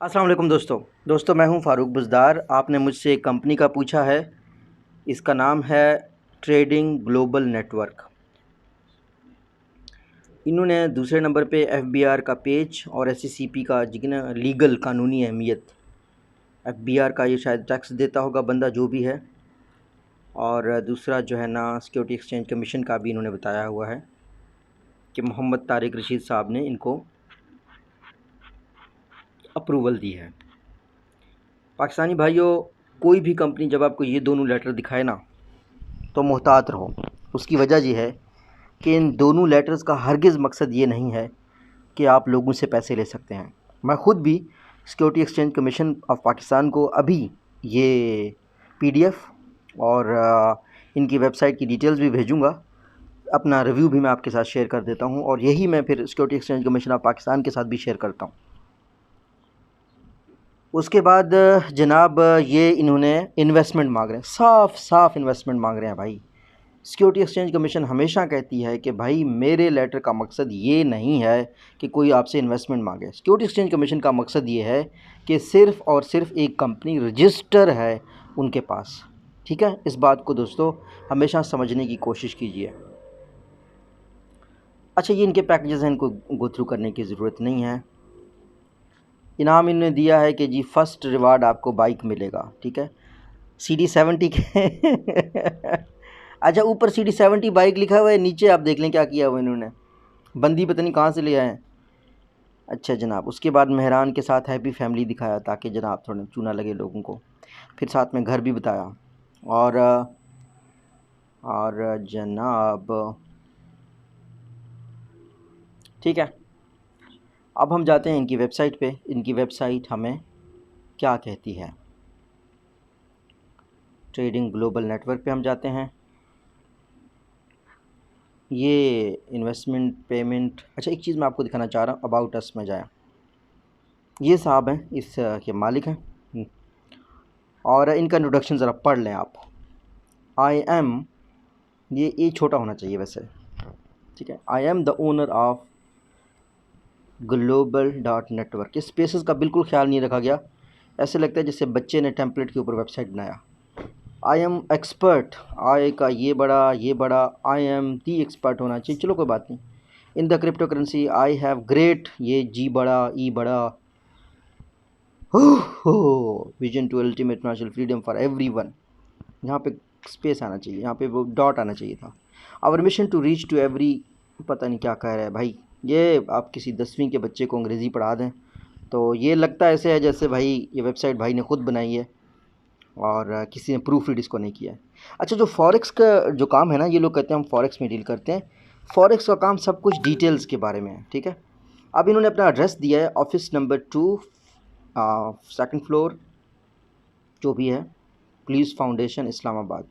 अस्सलाम वालेकुम दोस्तों मैं हूं फ़ारूक बुज़दार। आपने मुझसे एक कंपनी का पूछा है, इसका नाम है ट्रेडिंग ग्लोबल नेटवर्क। इन्होंने दूसरे नंबर पे एफबीआर का पेज और एससीसीपी का जितना लीगल कानूनी अहमियत, एफबीआर का ये शायद टैक्स देता होगा बंदा जो भी है, और दूसरा जो है ना सिक्योरिटी एक्सचेंज कमीशन का भी इन्होंने बताया हुआ है कि मोहम्मद तारिक रशीद साहब ने इनको अप्रूवल दी है। पाकिस्तानी भाइयों, कोई भी कंपनी जब आपको ये दोनों लेटर दिखाए ना तो मोहतात रहो। उसकी वजह ये है कि इन दोनों लेटर्स का हरगिज़ मकसद ये नहीं है कि आप लोगों से पैसे ले सकते हैं। मैं ख़ुद भी security exchange commission of Pakistan को अभी ये पीडीएफ और इनकी वेबसाइट की डिटेल्स भी भेजूँगा। अपना रिव्यू भी मैं आपके साथ शेयर कर देता हूँ, और यही मैं फिर security exchange commission of Pakistan के साथ भी शेयर करता हूँ। उसके बाद जनाब ये इन्होंने इन्वेस्टमेंट मांग रहे हैं, साफ इन्वेस्टमेंट मांग रहे हैं भाई। सिक्योरिटी एक्सचेंज कमीशन हमेशा कहती है कि भाई मेरे लेटर का मकसद ये नहीं है कि कोई आपसे इन्वेस्टमेंट मांगे। सिक्योरिटी एक्सचेंज कमीशन का मकसद ये है कि सिर्फ़ और सिर्फ एक कंपनी रजिस्टर है उनके पास। ठीक है, इस बात को दोस्तों हमेशा समझने की कोशिश कीजिए। अच्छा, ये इनके पैकेजेस हैं, इनको गो थ्रू करने की ज़रूरत नहीं है। इनाम इन्होंने दिया है कि जी फ़र्स्ट रिवार्ड आपको बाइक मिलेगा। ठीक है, CD70 के अच्छा, ऊपर CD70 बाइक लिखा हुआ है, नीचे आप देख लें क्या किया हुआ इन्होंने, बंदी पता नहीं कहाँ से ले आए हैं। अच्छा जनाब, उसके बाद मेहरान के साथ हैप्पी फैमिली दिखाया ताकि जनाब थोड़ा चूना लगे लोगों को। फिर साथ में घर भी बताया, और जनाब ठीक है, अब हम जाते हैं इनकी वेबसाइट पे। इनकी वेबसाइट हमें क्या कहती है। ट्रेडिंग ग्लोबल नेटवर्क पे हम जाते हैं। ये इन्वेस्टमेंट पेमेंट, अच्छा एक चीज़ मैं आपको दिखाना चाह रहा हूँ, अबाउट अस में जाए। ये साहब हैं, इस के मालिक हैं, और इनका इंट्रोडक्शन ज़रा पढ़ लें आप। आई एम, ये छोटा होना चाहिए वैसे, ठीक है। I am the owner of global dot network. इस स्पेसेस का बिल्कुल ख्याल नहीं रखा गया, ऐसे लगता है जैसे बच्चे ने टेम्पलेट के ऊपर वेबसाइट बनाया। आई एम एक्सपर्ट, आई का ये बड़ा, आई एम दी एक्सपर्ट होना चाहिए, चलो कोई बात नहीं। In the cryptocurrency I have great, ये जी बड़ा, ई बड़ा, vision to ultimate financial freedom for everyone. यहाँ पे स्पेस आना चाहिए, यहाँ पे वो डॉट आना चाहिए था। Our mission to reach to every, पता नहीं क्या कह रहा है भाई। ये आप किसी 10वीं के बच्चे को अंग्रेज़ी पढ़ा दें तो ये लगता ऐसे है जैसे भाई ये वेबसाइट भाई ने ख़ुद बनाई है और किसी ने प्रूफ रीड इसको नहीं किया है। अच्छा, जो फॉरेक्स का जो काम है ना, ये लोग कहते हैं हम फॉरेक्स में डील करते हैं। फॉरेक्स का काम सब कुछ डिटेल्स के बारे में है। ठीक है, अब इन्होंने अपना एड्रेस दिया है, ऑफिस नंबर 2, सेकंड फ्लोर, जो भी है, पुलिस फाउंडेशन इस्लामाबाद।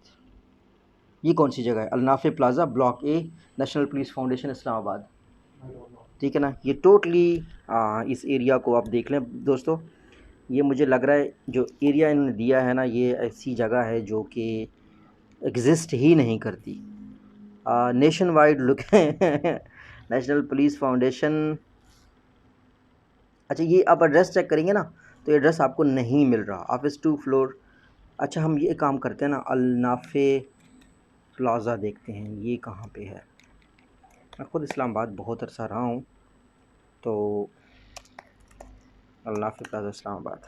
ये कौन सी जगह है? Alnafay plaza, block A, national police foundation Islamabad. ठीक है ना, ये टोटली इस एरिया को आप देख लें दोस्तों। ये मुझे लग रहा है जो एरिया इन्होंने दिया है ना, ये ऐसी जगह है जो कि एग्ज़िस्ट ही नहीं करती। Nation wide look national police foundation. अच्छा, ये आप एड्रेस चेक करेंगे ना तो एड्रेस आपको नहीं मिल रहा, ऑफिस 2 फ्लोर। अच्छा, हम ये काम करते हैं ना, अलनाफे प्लाज़ा देखते हैं ये कहाँ पे है। मैं ख़ुद इस्लामाबाद बहुत अरसा रहा हूँ, तो अलनाफे प्लाज़ा इस्लामाबाद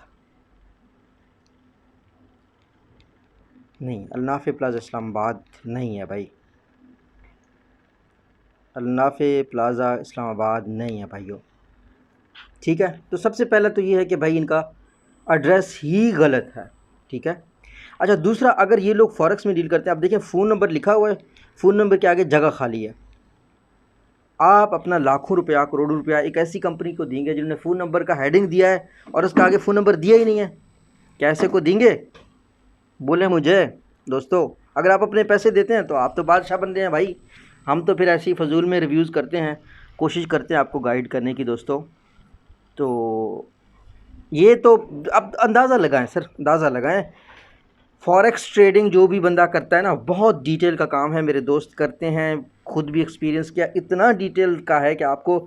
नहीं, अलनाफे प्लाज़ा इस्लामाबाद नहीं है भाई, अलनाफे प्लाज़ा इस्लामाबाद नहीं है भाइयों। ठीक है, तो सबसे पहला तो ये है कि भाई इनका एड्रेस ही गलत है। ठीक है, अच्छा दूसरा, अगर ये लोग फॉरेक्स में डील करते हैं, आप देखें फ़ोन नंबर लिखा हुआ है, फ़ोन नंबर के आगे जगह खाली है। आप अपना लाखों रुपया, करोड़ों रुपया एक ऐसी कंपनी को देंगे जिन्होंने फ़ोन नंबर का हेडिंग दिया है और उसका आगे फ़ोन नंबर दिया ही नहीं है, कैसे को देंगे? बोले मुझे दोस्तों, अगर आप अपने पैसे देते हैं तो आप तो बादशाह बनते हैं भाई। हम तो फिर ऐसे ही फजूल में रिव्यूज़ करते हैं, कोशिश करते हैं आपको गाइड करने की दोस्तों। तो ये तो अब अंदाज़ा लगाएं सर, अंदाज़ा लगाएं। फॉरेक्स ट्रेडिंग जो भी बंदा करता है ना, बहुत डिटेल का काम है। मेरे दोस्त करते हैं, खुद भी एक्सपीरियंस किया, इतना डिटेल का है कि आपको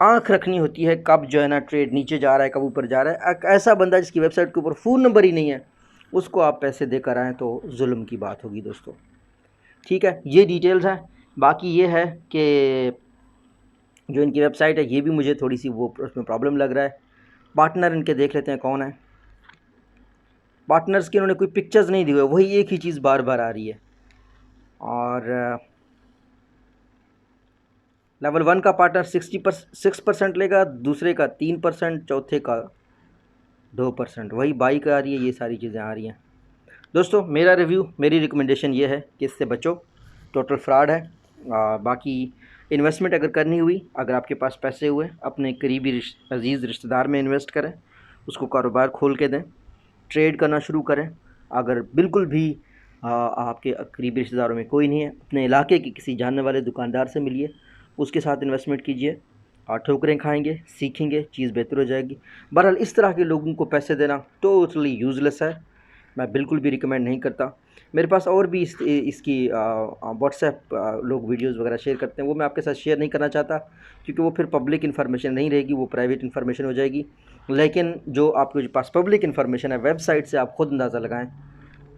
आंख रखनी होती है कब जो है ना ट्रेड नीचे जा रहा है कब ऊपर जा रहा है। एक ऐसा बंदा जिसकी वेबसाइट के ऊपर फ़ोन नंबर ही नहीं है उसको आप पैसे देकर आएँ तो जुल्म की बात होगी दोस्तों। ठीक है, ये डिटेल्स हैं। बाकी ये है कि जो इनकी वेबसाइट है ये भी मुझे थोड़ी सी वो उसमें प्रॉब्लम लग रहा है। पार्टनर इनके देख लेते हैं कौन है। पार्टनर्स के इन्होंने कोई पिक्चर्स नहीं दी हुए, वही एक ही चीज़ बार बार आ रही है। और लेवल 1 का पार्टनर 6% लेगा, दूसरे का 3%, चौथे का 2%, वही बाई का आ रही है। ये सारी चीज़ें आ रही हैं दोस्तों। मेरा रिव्यू, मेरी रिकमेंडेशन ये है कि इससे बचो, टोटल फ्रॉड है। बाकी इन्वेस्टमेंट अगर करनी हुई, अगर आपके पास पैसे हुए, अपने करीबी अजीज़ रिश्तेदार में इन्वेस्ट करें, उसको कारोबार खोल के दें, ट्रेड करना शुरू करें। अगर बिल्कुल भी आपके करीबी रिश्तेदारों में कोई नहीं है, अपने इलाके के किसी जानने वाले दुकानदार से मिलिए, उसके साथ इन्वेस्टमेंट कीजिए और ठोकरें खाएंगे, सीखेंगे, चीज़ बेहतर हो जाएगी। बहरहाल इस तरह के लोगों को पैसे देना टोटली यूज़लेस है, मैं बिल्कुल भी रिकमेंड नहीं करता। मेरे पास और भी इसकी व्हाट्सएप लोग वीडियोस वगैरह शेयर करते हैं, वो मैं आपके साथ शेयर नहीं करना चाहता क्योंकि वो फिर पब्लिक इन्फॉर्मेशन नहीं रहेगी, वो प्राइवेट इन्फॉर्मेशन हो जाएगी। लेकिन जो आपके पास पब्लिक इन्फॉर्मेशन है वेबसाइट से आप ख़ुद अंदाज़ा लगाएं।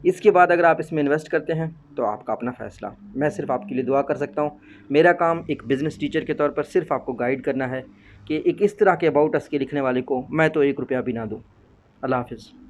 इसके बाद अगर आप इसमें इन्वेस्ट करते हैं तो आपका अपना फ़ैसला, मैं सिर्फ आपके लिए दुआ कर सकता हूँ। मेरा काम एक बिज़नेस टीचर के तौर पर सिर्फ आपको गाइड करना है कि एक इस तरह के अबाउट अस के लिखने वाले को मैं तो 1 रुपया भी ना दूँ। अल्लाह हाफ़िज़।